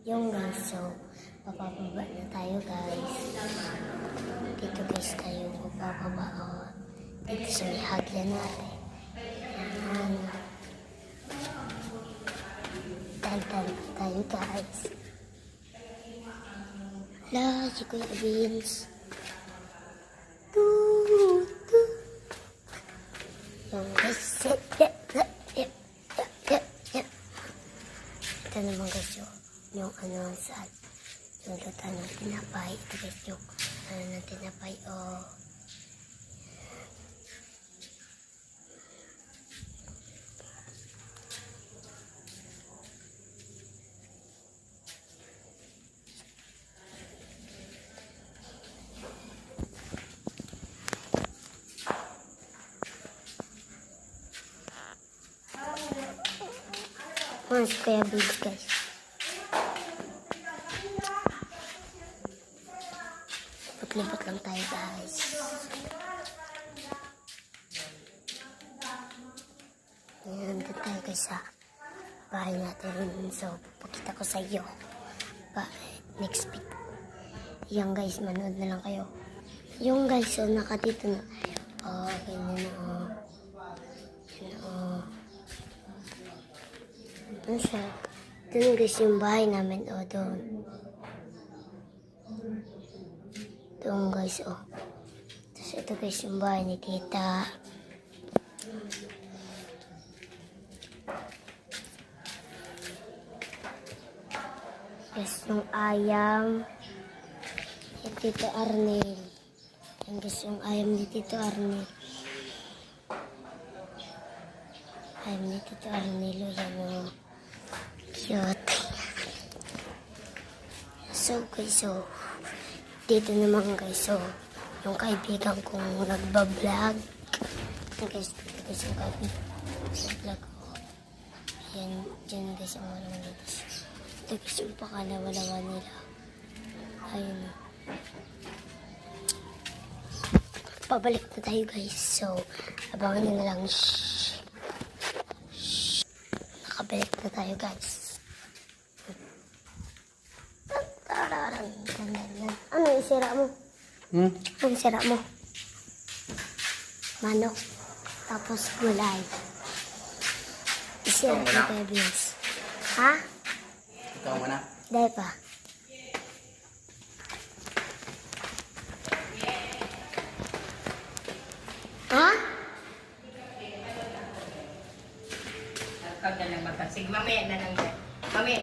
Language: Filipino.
yung guys. So, papababa na tayo guys. Dito guys tayo papababa. O, dito sa may hagla natin. Yan. Dandan tayo guys. Hala, si Kuya Vince. Yung guys. Ito naman guys yung ano sa yung luta ng tinapay. Ito guys yung ano ng tinapay. Oh. Mas kaya big guys. Lipat lang tayo guys. Ayan, dito tayo guys sa bahay natin. So, papakita ko sa iyo next week. Ayan guys, manood na lang kayo. Yung guys, so nakadito na. Oh, ganyan na oh. Yan oh. Ano siya? Doon guys yung bahay namin. Oh, doon. Doon guys, oh. Tapos ito guys yung bahay ni tita. Guys, yung ayam. Yung Tito Arnel. Yan guys yung ayam ni Tito Arnel. Ayam ni Tito Arnel. Yan oh. Cute. So guys, so dito naman guys, so yung kaibigan kong nagbablog. Guys, dito guys yung kaibigan nagbablog ko. Ayan, dyan guys ang wala nila. Ito guys yung pakalawa-lawa nila. Ayun. Pabalik na tayo guys. So, abangan nyo na lang. Shhh. Nakabalik na tayo guys. Ano yung sira mo? Ano yung sira mo? Manok. Tapos gulay. Isira ko kaya beans. Ha? Ikaw muna. Dahil pa. Ha? Pag na lang matasig. Mamaya na lang. Mamaya.